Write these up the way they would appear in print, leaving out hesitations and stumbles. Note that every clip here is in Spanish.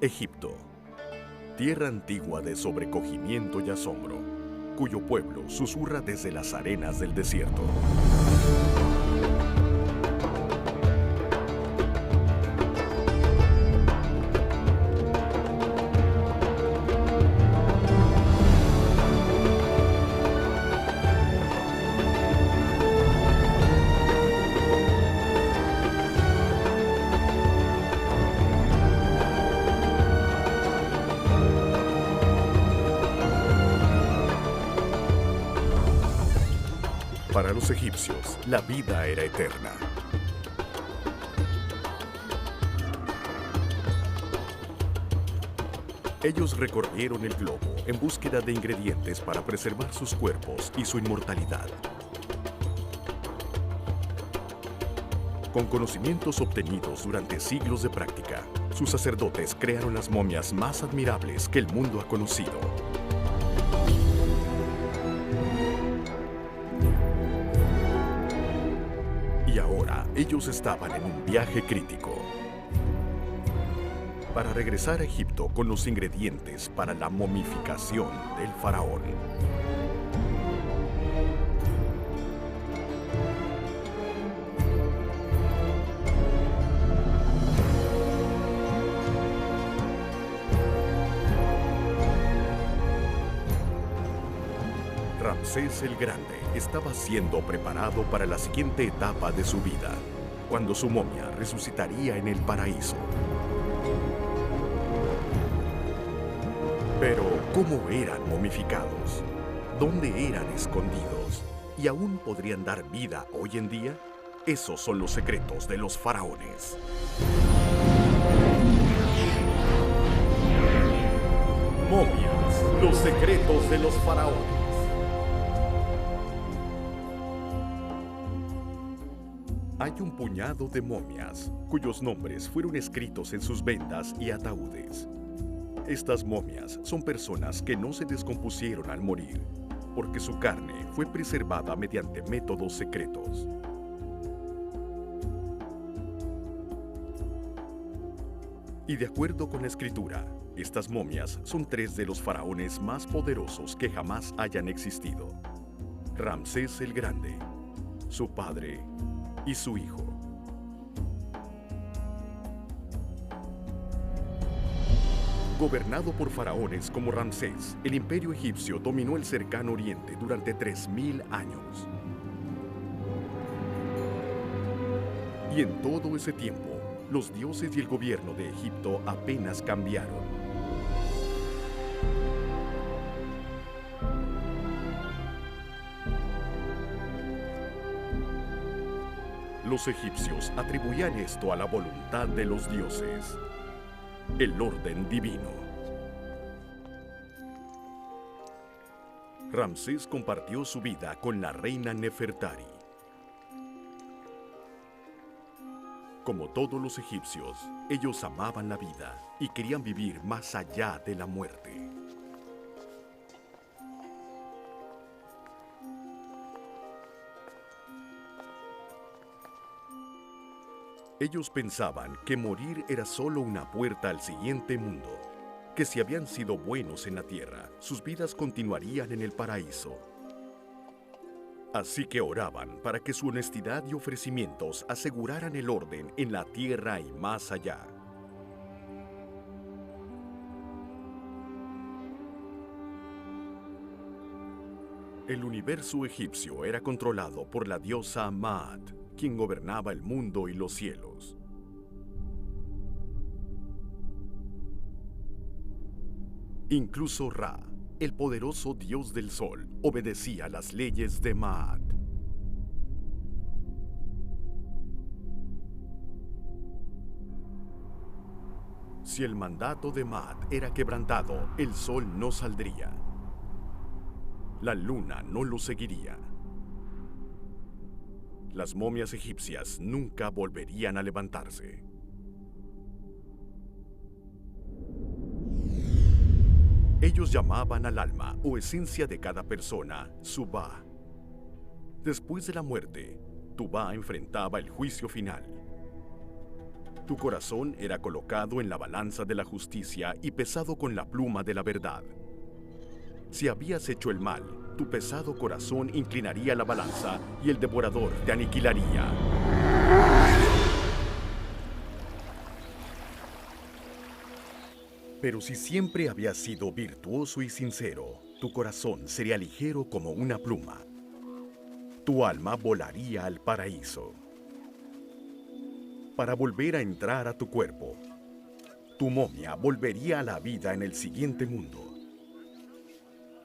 Egipto, tierra antigua de sobrecogimiento y asombro, cuyo pueblo susurra desde las arenas del desierto. Para los egipcios, la vida era eterna. Ellos recorrieron el globo en búsqueda de ingredientes para preservar sus cuerpos y su inmortalidad. Con conocimientos obtenidos durante siglos de práctica, sus sacerdotes crearon las momias más admirables que el mundo ha conocido. Y ahora, ellos estaban en un viaje crítico para regresar a Egipto con los ingredientes para la momificación del faraón. Ramsés el Grande estaba siendo preparado para la siguiente etapa de su vida, cuando su momia resucitaría en el paraíso. Pero, ¿cómo eran momificados? ¿Dónde eran escondidos? ¿Y aún podrían dar vida hoy en día? Esos son los secretos de los faraones. Momias, los secretos de los faraones. Hay un puñado de momias, cuyos nombres fueron escritos en sus vendas y ataúdes. Estas momias son personas que no se descompusieron al morir, porque su carne fue preservada mediante métodos secretos. Y de acuerdo con la escritura, estas momias son tres de los faraones más poderosos que jamás hayan existido: Ramsés el Grande, su padre y su hijo. Gobernado por faraones como Ramsés, el imperio egipcio dominó el cercano oriente durante 3000 años. Y en todo ese tiempo, los dioses y el gobierno de Egipto apenas cambiaron. Los egipcios atribuían esto a la voluntad de los dioses, el orden divino. Ramsés compartió su vida con la reina Nefertari. Como todos los egipcios, ellos amaban la vida y querían vivir más allá de la muerte. Ellos pensaban que morir era solo una puerta al siguiente mundo, que si habían sido buenos en la tierra, sus vidas continuarían en el paraíso. Así que oraban para que su honestidad y ofrecimientos aseguraran el orden en la tierra y más allá. El universo egipcio era controlado por la diosa Maat, quien gobernaba el mundo y los cielos. Incluso Ra, el poderoso dios del sol, obedecía las leyes de Maat. Si el mandato de Maat era quebrantado, el sol no saldría. La luna no lo seguiría. Las momias egipcias nunca volverían a levantarse. Ellos llamaban al alma o esencia de cada persona Subá. Después de la muerte, Tubá enfrentaba el juicio final. Tu corazón era colocado en la balanza de la justicia y pesado con la pluma de la verdad. Si habías hecho el mal, tu pesado corazón inclinaría la balanza y el devorador te aniquilaría. Pero si siempre habías sido virtuoso y sincero, tu corazón sería ligero como una pluma. Tu alma volaría al paraíso. Para volver a entrar a tu cuerpo, tu momia volvería a la vida en el siguiente mundo.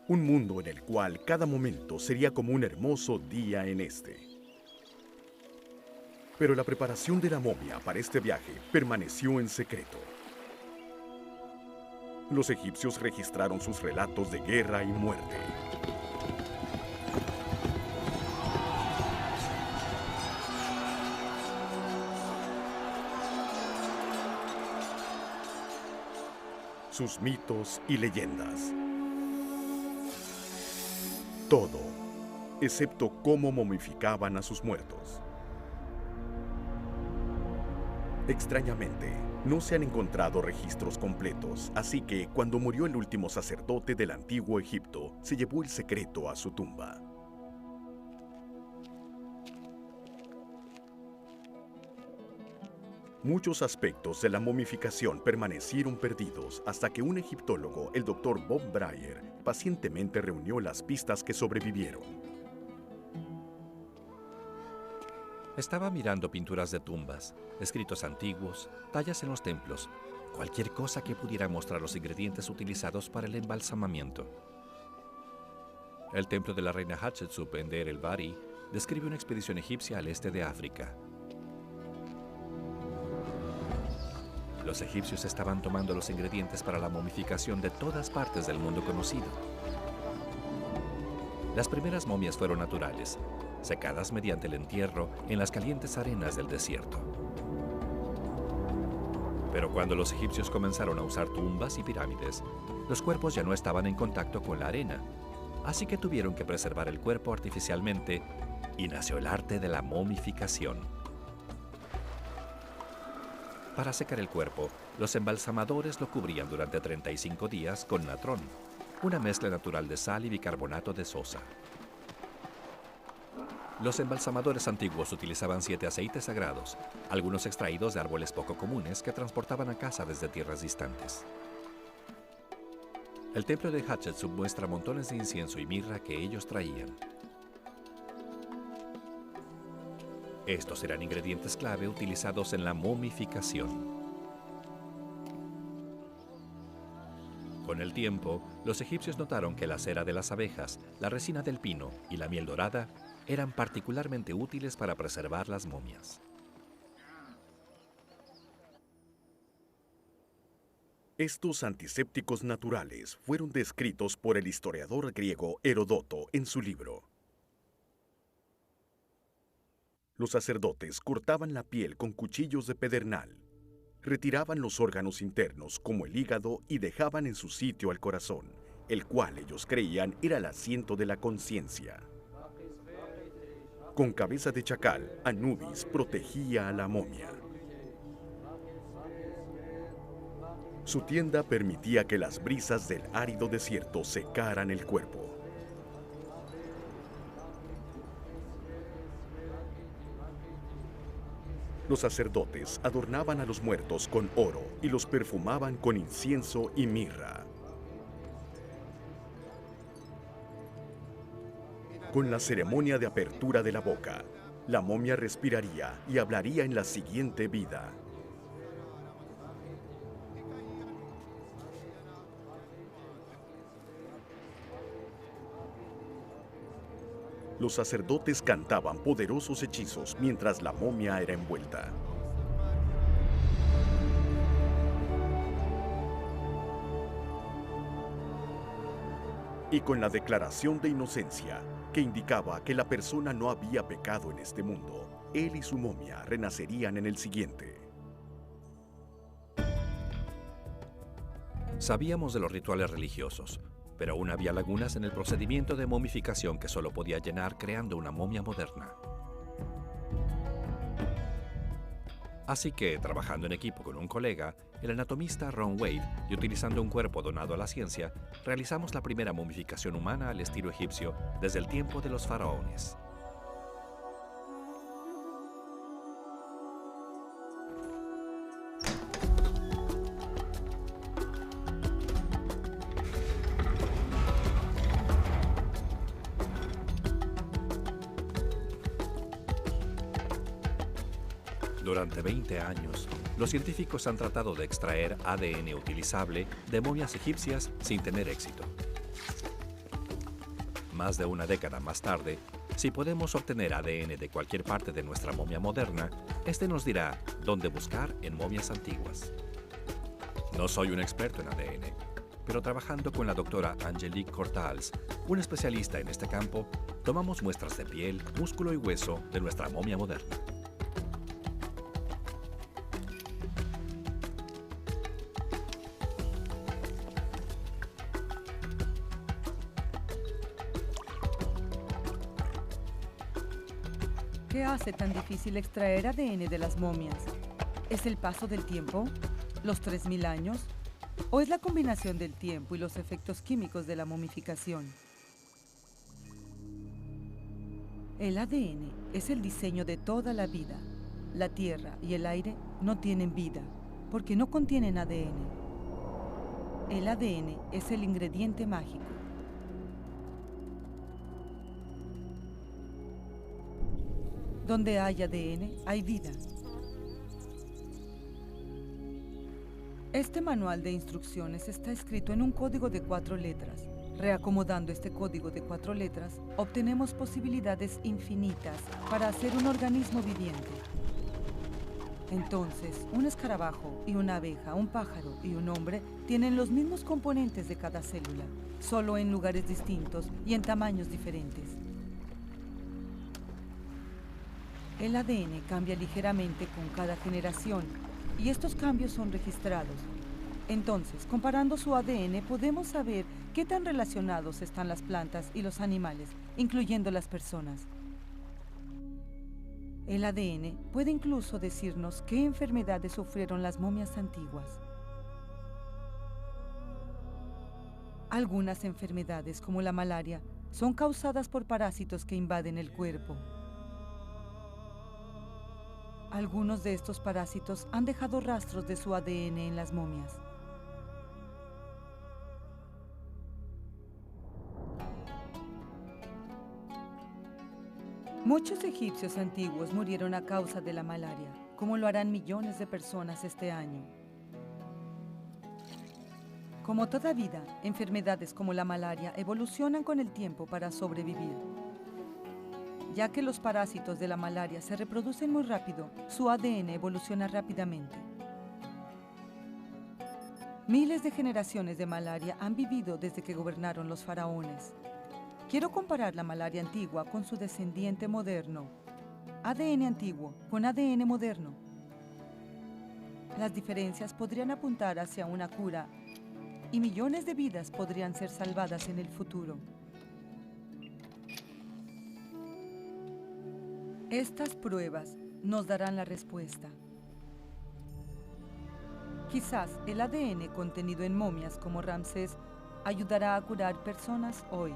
Un mundo en el cual cada momento sería como un hermoso día en este. Pero la preparación de la momia para este viaje permaneció en secreto. Los egipcios registraron sus relatos de guerra y muerte. Sus mitos y leyendas. Todo, excepto cómo momificaban a sus muertos. Extrañamente, no se han encontrado registros completos, así que cuando murió el último sacerdote del antiguo Egipto, se llevó el secreto a su tumba. Muchos aspectos de la momificación permanecieron perdidos hasta que un egiptólogo, el Dr. Bob Brier, pacientemente reunió las pistas que sobrevivieron. Estaba mirando pinturas de tumbas, escritos antiguos, tallas en los templos, cualquier cosa que pudiera mostrar los ingredientes utilizados para el embalsamamiento. El templo de la reina Hatshepsut en Deir el-Bahari describe una expedición egipcia al este de África. Los egipcios estaban tomando los ingredientes para la momificación de todas partes del mundo conocido. Las primeras momias fueron naturales, secadas mediante el entierro en las calientes arenas del desierto. Pero cuando los egipcios comenzaron a usar tumbas y pirámides, los cuerpos ya no estaban en contacto con la arena, así que tuvieron que preservar el cuerpo artificialmente y nació el arte de la momificación. Para secar el cuerpo, los embalsamadores lo cubrían durante 35 días con natrón, una mezcla natural de sal y bicarbonato de sosa. Los embalsamadores antiguos utilizaban 7 aceites sagrados, algunos extraídos de árboles poco comunes que transportaban a casa desde tierras distantes. El templo de Hatshepsut muestra montones de incienso y mirra que ellos traían. Estos eran ingredientes clave utilizados en la momificación. Con el tiempo, los egipcios notaron que la cera de las abejas, la resina del pino y la miel dorada eran particularmente útiles para preservar las momias. Estos antisépticos naturales fueron descritos por el historiador griego Heródoto en su libro. Los sacerdotes cortaban la piel con cuchillos de pedernal, retiraban los órganos internos como el hígado y dejaban en su sitio al corazón, el cual ellos creían era el asiento de la conciencia. Con cabeza de chacal, Anubis protegía a la momia. Su tienda permitía que las brisas del árido desierto secaran el cuerpo. Los sacerdotes adornaban a los muertos con oro y los perfumaban con incienso y mirra. Con la ceremonia de apertura de la boca, la momia respiraría y hablaría en la siguiente vida. Los sacerdotes cantaban poderosos hechizos mientras la momia era envuelta. Y con la declaración de inocencia, que indicaba que la persona no había pecado en este mundo, él y su momia renacerían en el siguiente. Sabíamos de los rituales religiosos, pero aún había lagunas en el procedimiento de momificación que solo podía llenar creando una momia moderna. Así que, trabajando en equipo con un colega, el anatomista Ron Wade, y utilizando un cuerpo donado a la ciencia, realizamos la primera momificación humana al estilo egipcio desde el tiempo de los faraones. Durante 20 años, los científicos han tratado de extraer ADN utilizable de momias egipcias sin tener éxito. Más de una década más tarde, si podemos obtener ADN de cualquier parte de nuestra momia moderna, este nos dirá dónde buscar en momias antiguas. No soy un experto en ADN, pero trabajando con la doctora Angelique Cortals, una especialista en este campo, tomamos muestras de piel, músculo y hueso de nuestra momia moderna. ¿Qué hace tan difícil extraer ADN de las momias? ¿Es el paso del tiempo? ¿Los 3000 años? ¿O es la combinación del tiempo y los efectos químicos de la momificación? El ADN es el diseño de toda la vida. La tierra y el aire no tienen vida porque no contienen ADN. El ADN es el ingrediente mágico. Donde hay ADN, hay vida. Este manual de instrucciones está escrito en un código de 4 letras. Reacomodando este código de 4 letras, obtenemos posibilidades infinitas para hacer un organismo viviente. Entonces, un escarabajo y una abeja, un pájaro y un hombre tienen los mismos componentes de cada célula, solo en lugares distintos y en tamaños diferentes. El ADN cambia ligeramente con cada generación y estos cambios son registrados. Entonces, comparando su ADN, podemos saber qué tan relacionados están las plantas y los animales, incluyendo las personas. El ADN puede incluso decirnos qué enfermedades sufrieron las momias antiguas. Algunas enfermedades, como la malaria, son causadas por parásitos que invaden el cuerpo. Algunos de estos parásitos han dejado rastros de su ADN en las momias. Muchos egipcios antiguos murieron a causa de la malaria, como lo harán millones de personas este año. Como toda vida, enfermedades como la malaria evolucionan con el tiempo para sobrevivir. Ya que los parásitos de la malaria se reproducen muy rápido, su ADN evoluciona rápidamente. Miles de generaciones de malaria han vivido desde que gobernaron los faraones. Quiero comparar la malaria antigua con su descendiente moderno. ADN antiguo con ADN moderno. Las diferencias podrían apuntar hacia una cura y millones de vidas podrían ser salvadas en el futuro. Estas pruebas nos darán la respuesta. Quizás el ADN contenido en momias como Ramsés ayudará a curar personas hoy.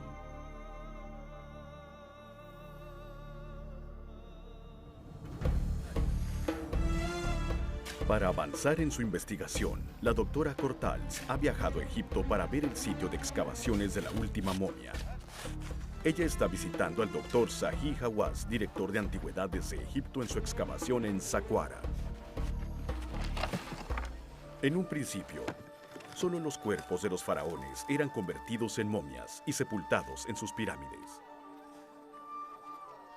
Para avanzar en su investigación, la doctora Cortals ha viajado a Egipto para ver el sitio de excavaciones de la última momia. Ella está visitando al doctor Zahi Hawass, director de antigüedades de Egipto, en su excavación en Saqqara. En un principio, solo los cuerpos de los faraones eran convertidos en momias y sepultados en sus pirámides.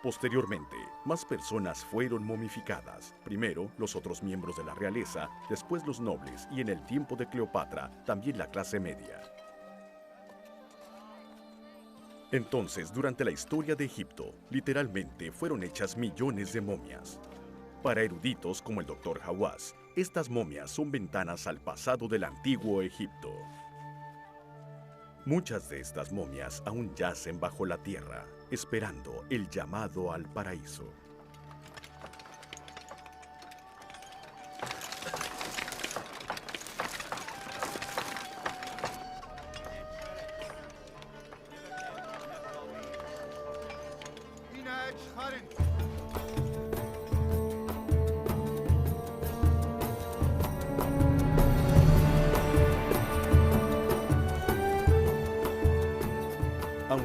Posteriormente, más personas fueron momificadas. Primero, los otros miembros de la realeza, después los nobles y en el tiempo de Cleopatra, también la clase media. Entonces, durante la historia de Egipto, literalmente fueron hechas millones de momias. Para eruditos como el Dr. Hawass, estas momias son ventanas al pasado del antiguo Egipto. Muchas de estas momias aún yacen bajo la tierra, esperando el llamado al paraíso.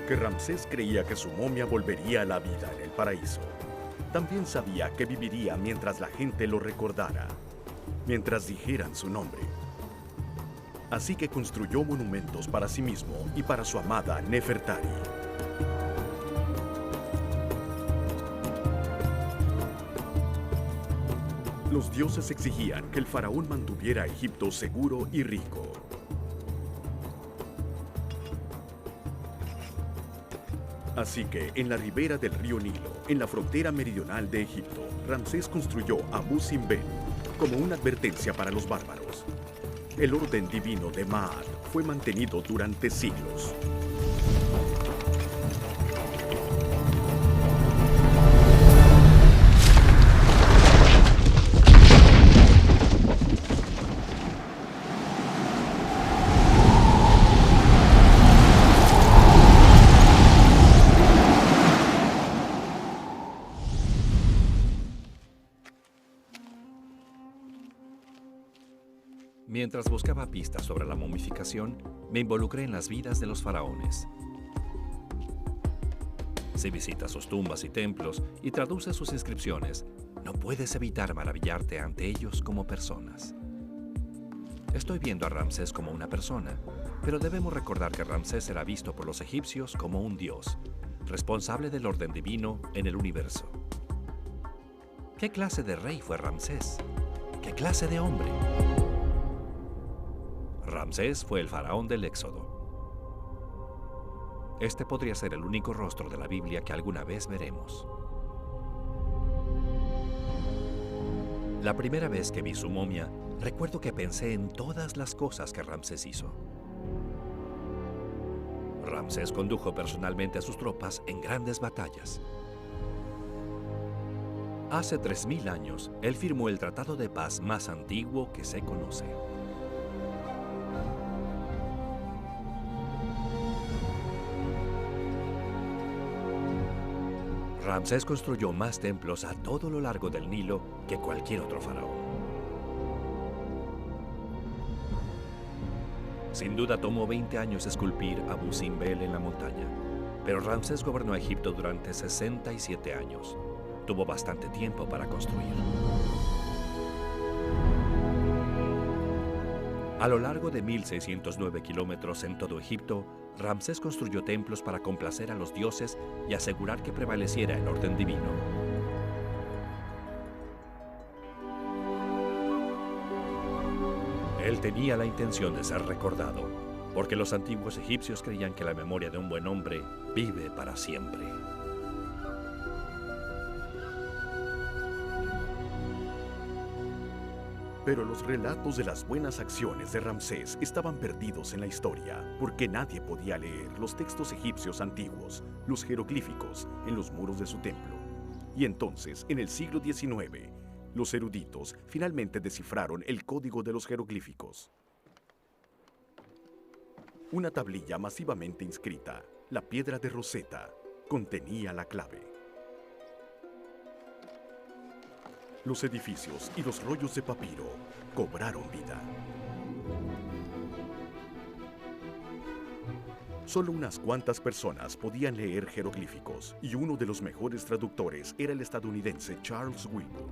Aunque Ramsés creía que su momia volvería a la vida en el paraíso, también sabía que viviría mientras la gente lo recordara, mientras dijeran su nombre. Así que construyó monumentos para sí mismo y para su amada Nefertari. Los dioses exigían que el faraón mantuviera a Egipto seguro y rico. Así que, en la ribera del río Nilo, en la frontera meridional de Egipto, Ramsés construyó Abu Simbel como una advertencia para los bárbaros. El orden divino de Maat fue mantenido durante siglos. Mientras buscaba pistas sobre la momificación, me involucré en las vidas de los faraones. Si visitas sus tumbas y templos y traduces sus inscripciones, no puedes evitar maravillarte ante ellos como personas. Estoy viendo a Ramsés como una persona, pero debemos recordar que Ramsés era visto por los egipcios como un dios, responsable del orden divino en el universo. ¿Qué clase de rey fue Ramsés? ¿Qué clase de hombre? Ramsés fue el faraón del Éxodo. Este podría ser el único rostro de la Biblia que alguna vez veremos. La primera vez que vi su momia, recuerdo que pensé en todas las cosas que Ramsés hizo. Ramsés condujo personalmente a sus tropas en grandes batallas. Hace 3000 años, él firmó el tratado de paz más antiguo que se conoce. Ramsés construyó más templos a todo lo largo del Nilo que cualquier otro faraón. Sin duda tomó 20 años esculpir Abu Simbel en la montaña, pero Ramsés gobernó a Egipto durante 67 años. Tuvo bastante tiempo para construir. A lo largo de 1609 kilómetros en todo Egipto, Ramsés construyó templos para complacer a los dioses y asegurar que prevaleciera el orden divino. Él tenía la intención de ser recordado, porque los antiguos egipcios creían que la memoria de un buen hombre vive para siempre. Pero los relatos de las buenas acciones de Ramsés estaban perdidos en la historia, porque nadie podía leer los textos egipcios antiguos, los jeroglíficos, en los muros de su templo. Y entonces, en el siglo XIX, los eruditos finalmente descifraron el código de los jeroglíficos. Una tablilla masivamente inscrita, la piedra de Rosetta, contenía la clave. Los edificios y los rollos de papiro cobraron vida. Solo unas cuantas personas podían leer jeroglíficos, y uno de los mejores traductores era el estadounidense Charles Whipple.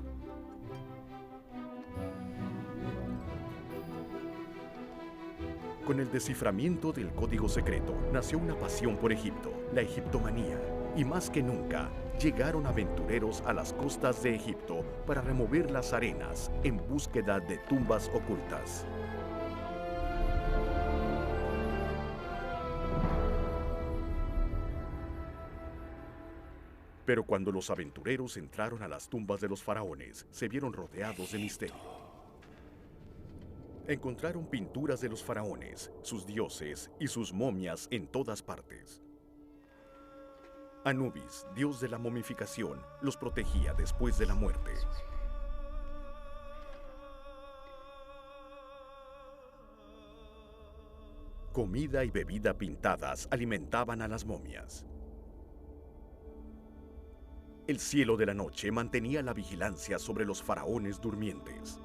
Con el desciframiento del código secreto nació una pasión por Egipto, la egiptomanía, y más que nunca, llegaron aventureros a las costas de Egipto para remover las arenas en búsqueda de tumbas ocultas. Pero cuando los aventureros entraron a las tumbas de los faraones, se vieron rodeados de misterio. Encontraron pinturas de los faraones, sus dioses y sus momias en todas partes. Anubis, dios de la momificación, los protegía después de la muerte. Comida y bebida pintadas alimentaban a las momias. El cielo de la noche mantenía la vigilancia sobre los faraones durmientes.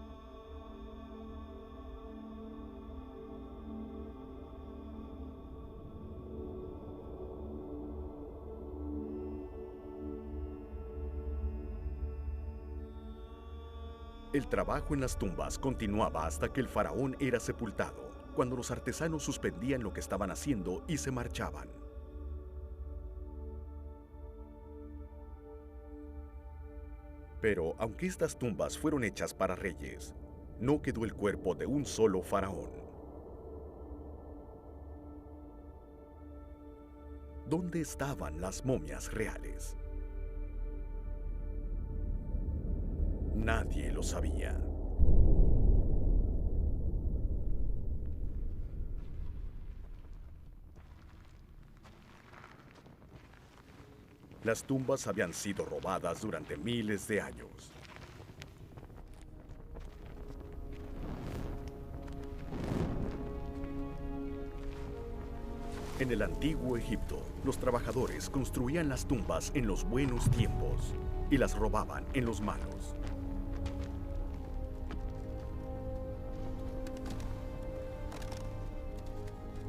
El trabajo en las tumbas continuaba hasta que el faraón era sepultado, cuando los artesanos suspendían lo que estaban haciendo y se marchaban. Pero aunque estas tumbas fueron hechas para reyes, no quedó el cuerpo de un solo faraón. ¿Dónde estaban las momias reales? Nadie lo sabía. Las tumbas habían sido robadas durante miles de años. En el antiguo Egipto, los trabajadores construían las tumbas en los buenos tiempos y las robaban en los malos.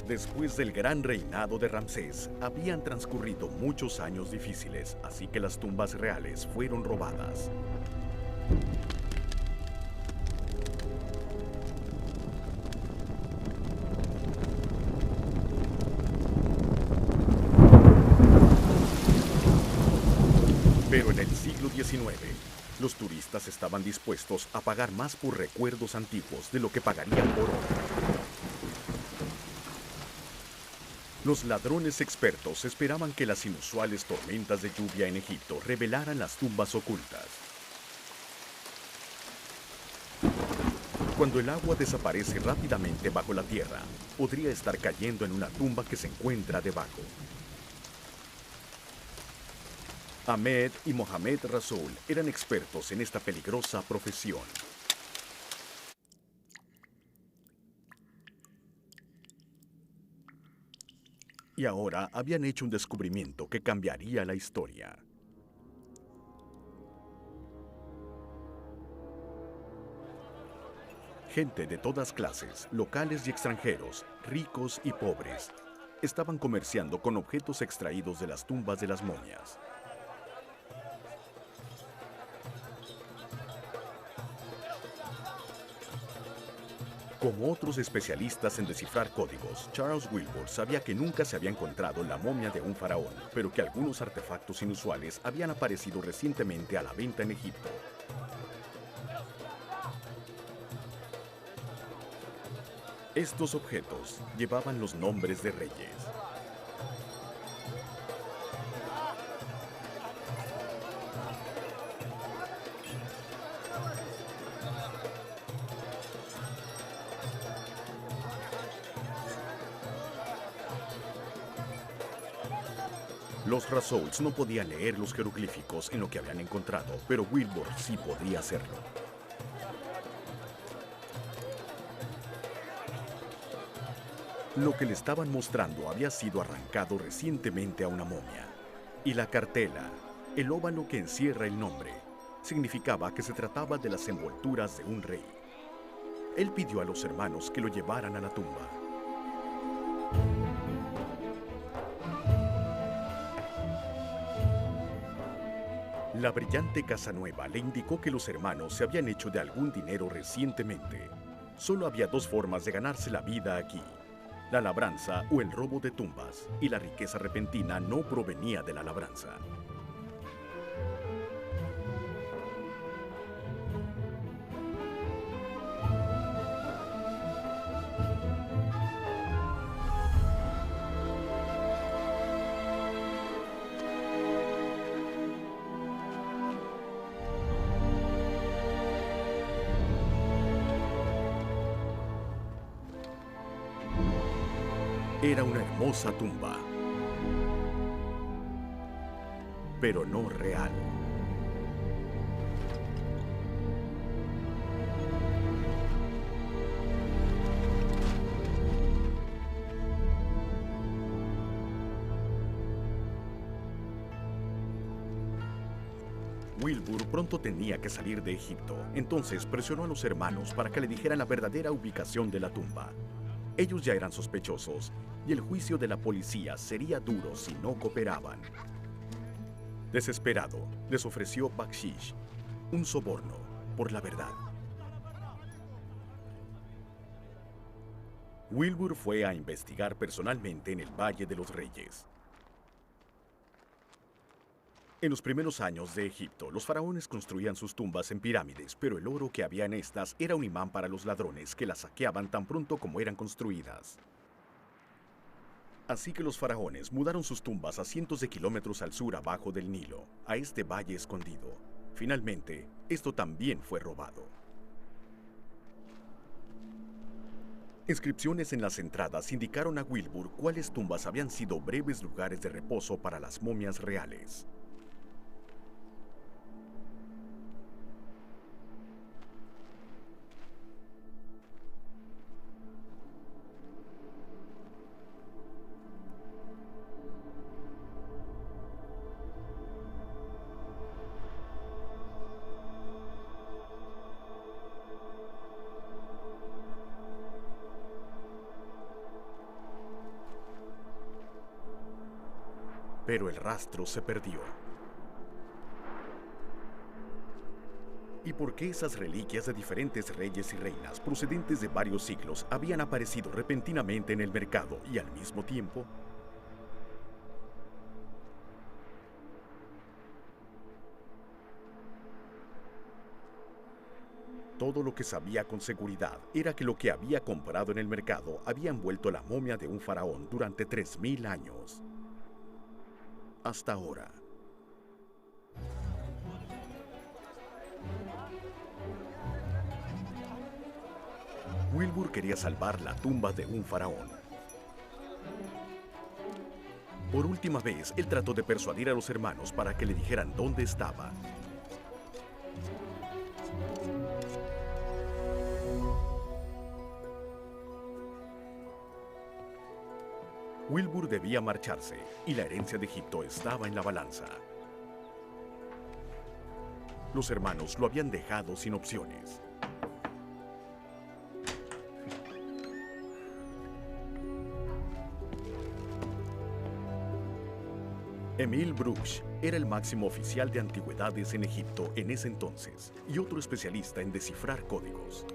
Después del gran reinado de Ramsés, habían transcurrido muchos años difíciles, así que las tumbas reales fueron robadas. Pero en el siglo XIX, los turistas estaban dispuestos a pagar más por recuerdos antiguos de lo que pagarían por oro. Los ladrones expertos esperaban que las inusuales tormentas de lluvia en Egipto revelaran las tumbas ocultas. Cuando el agua desaparece rápidamente bajo la tierra, podría estar cayendo en una tumba que se encuentra debajo. Ahmed y Mohamed Rasoul eran expertos en esta peligrosa profesión. Y ahora habían hecho un descubrimiento que cambiaría la historia. Gente de todas clases, locales y extranjeros, ricos y pobres, estaban comerciando con objetos extraídos de las tumbas de las momias. Como otros especialistas en descifrar códigos, Charles Wilbur sabía que nunca se había encontrado la momia de un faraón, pero que algunos artefactos inusuales habían aparecido recientemente a la venta en Egipto. Estos objetos llevaban los nombres de reyes. Los Rasouls no podían leer los jeroglíficos en lo que habían encontrado, pero Wilbur sí podía hacerlo. Lo que le estaban mostrando había sido arrancado recientemente a una momia. Y la cartela, el óvalo que encierra el nombre, significaba que se trataba de las envolturas de un rey. Él pidió a los hermanos que lo llevaran a la tumba. La brillante Casanueva le indicó que los hermanos se habían hecho de algún dinero recientemente. Solo había dos formas de ganarse la vida aquí: la labranza o el robo de tumbas, y la riqueza repentina no provenía de la labranza. Era una hermosa tumba, pero no real. Wilbur pronto tenía que salir de Egipto, entonces presionó a los hermanos para que le dijeran la verdadera ubicación de la tumba. Ellos ya eran sospechosos, y el juicio de la policía sería duro si no cooperaban. Desesperado, les ofreció bakshish, un soborno, por la verdad. Wilbur fue a investigar personalmente en el Valle de los Reyes. En los primeros años de Egipto, los faraones construían sus tumbas en pirámides, pero el oro que había en estas era un imán para los ladrones que las saqueaban tan pronto como eran construidas. Así que los faraones mudaron sus tumbas a cientos de kilómetros al sur abajo del Nilo, a este valle escondido. Finalmente, esto también fue robado. Inscripciones en las entradas indicaron a Wilbur cuáles tumbas habían sido breves lugares de reposo para las momias reales. Pero el rastro se perdió. ¿Y por qué esas reliquias de diferentes reyes y reinas procedentes de varios siglos habían aparecido repentinamente en el mercado y al mismo tiempo? Todo lo que sabía con seguridad era que lo que había comprado en el mercado había envuelto la momia de un faraón durante 3000 años. Hasta ahora. Wilbur quería salvar la tumba de un faraón. Por última vez, él trató de persuadir a los hermanos para que le dijeran dónde estaba. Wilbur debía marcharse y la herencia de Egipto estaba en la balanza. Los hermanos lo habían dejado sin opciones. Emil Brugsch era el máximo oficial de antigüedades en Egipto en ese entonces y otro especialista en descifrar códigos.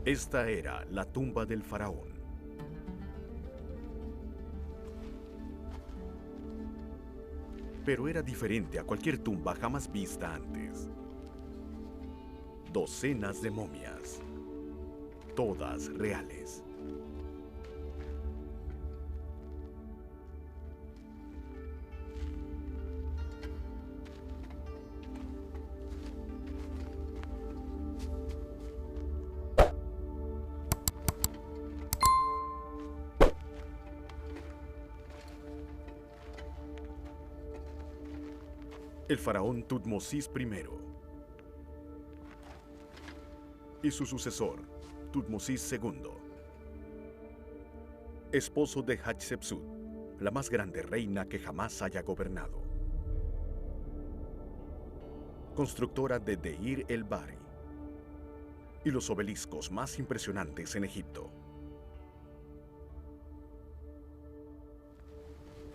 Esta era la tumba del faraón. Pero era diferente a cualquier tumba jamás vista antes. Docenas de momias, todas reales. El faraón Tutmosis I y su sucesor, Tutmosis II, esposo de Hatshepsut, la más grande reina que jamás haya gobernado, constructora de Deir el-Bahri y los obeliscos más impresionantes en Egipto.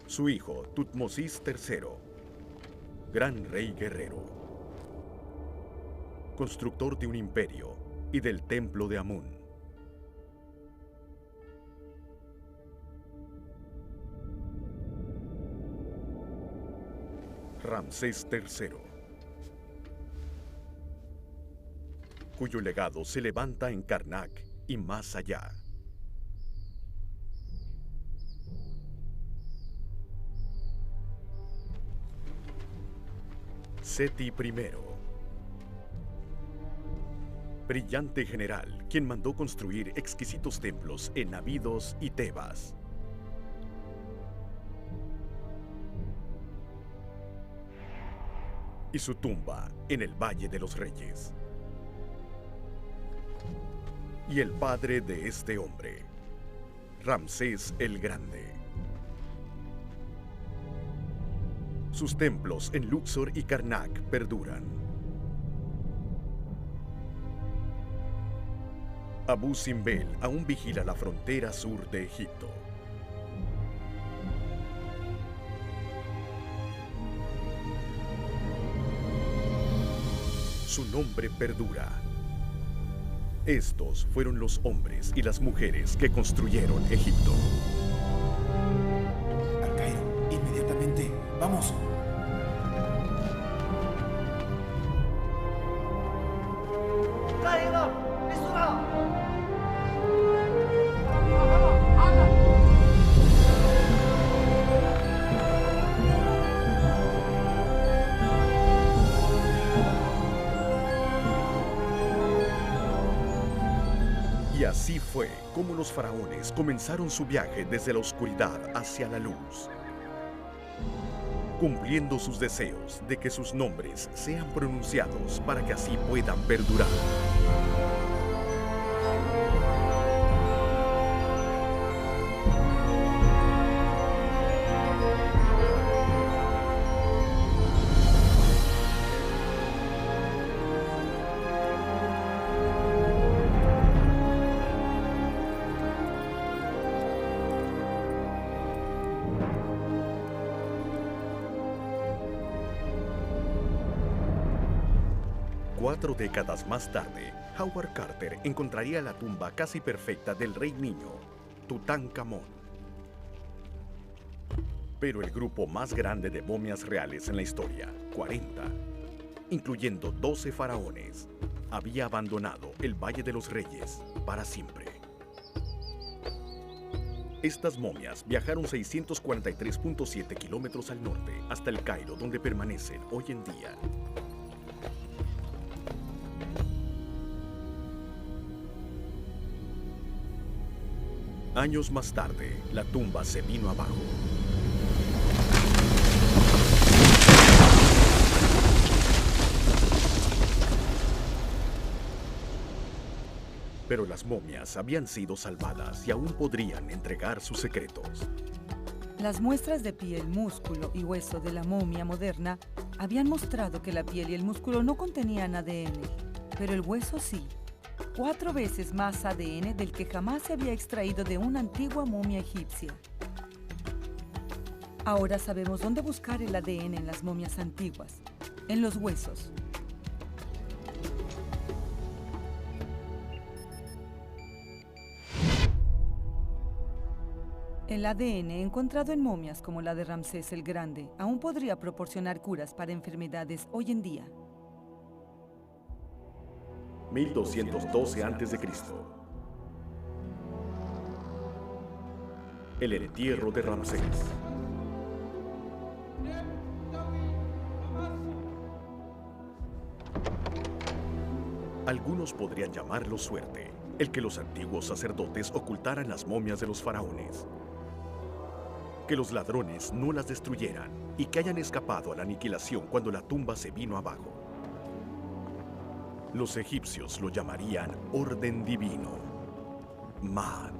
Su hijo, Tutmosis III, gran rey guerrero, constructor de un imperio y del templo de Amún. Ramsés III, cuyo legado se levanta en Karnak y más allá. Seti I, brillante general, quien mandó construir exquisitos templos en Abidos y Tebas. Y su tumba en el Valle de los Reyes. Y el padre de este hombre, Ramsés el Grande. Sus templos en Luxor y Karnak perduran. Abu Simbel aún vigila la frontera sur de Egipto. Su nombre perdura. Estos fueron los hombres y las mujeres que construyeron Egipto. Al Cairo, inmediatamente. ¡Vamos! Y así fue como los faraones comenzaron su viaje desde la oscuridad hacia la luz, cumpliendo sus deseos de que sus nombres sean pronunciados para que así puedan perdurar. Cuatro décadas más tarde, Howard Carter encontraría la tumba casi perfecta del rey niño, Tutankamón. Pero el grupo más grande de momias reales en la historia, 40, incluyendo 12 faraones, había abandonado el Valle de los Reyes para siempre. Estas momias viajaron 643.7 kilómetros al norte hasta el Cairo, donde permanecen hoy en día. Años más tarde, la tumba se vino abajo. Pero las momias habían sido salvadas y aún podrían entregar sus secretos. Las muestras de piel, músculo y hueso de la momia moderna habían mostrado que la piel y el músculo no contenían ADN, pero el hueso sí. 4 veces más ADN del que jamás se había extraído de una antigua momia egipcia. Ahora sabemos dónde buscar el ADN en las momias antiguas, en los huesos. El ADN encontrado en momias como la de Ramsés el Grande aún podría proporcionar curas para enfermedades hoy en día. 1212 a.C. El entierro de Ramsés. Algunos podrían llamarlo suerte, el que los antiguos sacerdotes ocultaran las momias de los faraones, que los ladrones no las destruyeran y que hayan escapado a la aniquilación cuando la tumba se vino abajo. Los egipcios lo llamarían orden divino, Maat.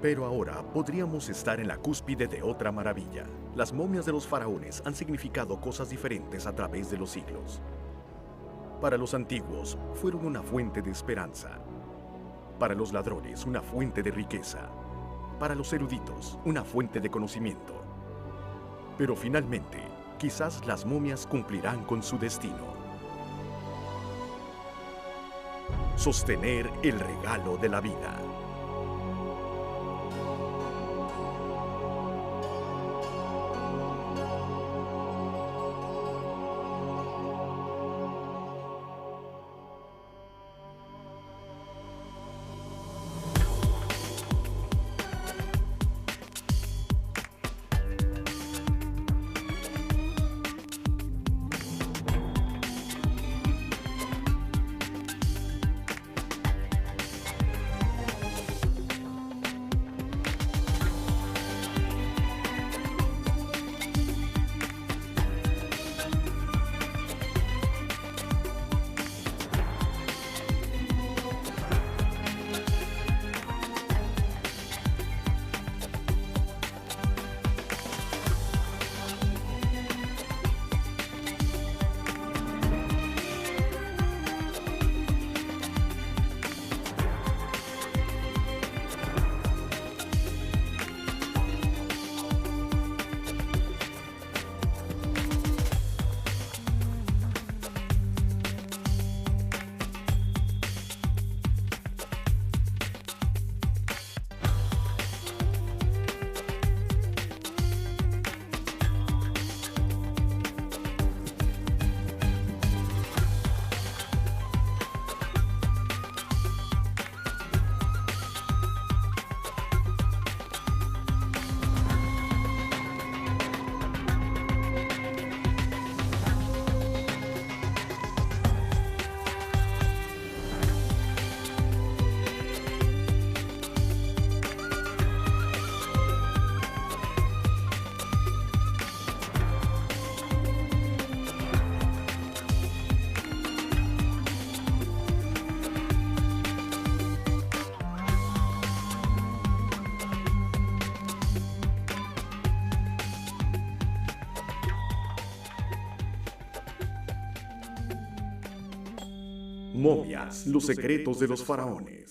Pero ahora podríamos estar en la cúspide de otra maravilla. Las momias de los faraones han significado cosas diferentes a través de los siglos. Para los antiguos, fueron una fuente de esperanza. Para los ladrones, una fuente de riqueza. Para los eruditos, una fuente de conocimiento. Pero finalmente, quizás las momias cumplirán con su destino. Sostener el regalo de la vida. Momias, los secretos de los faraones.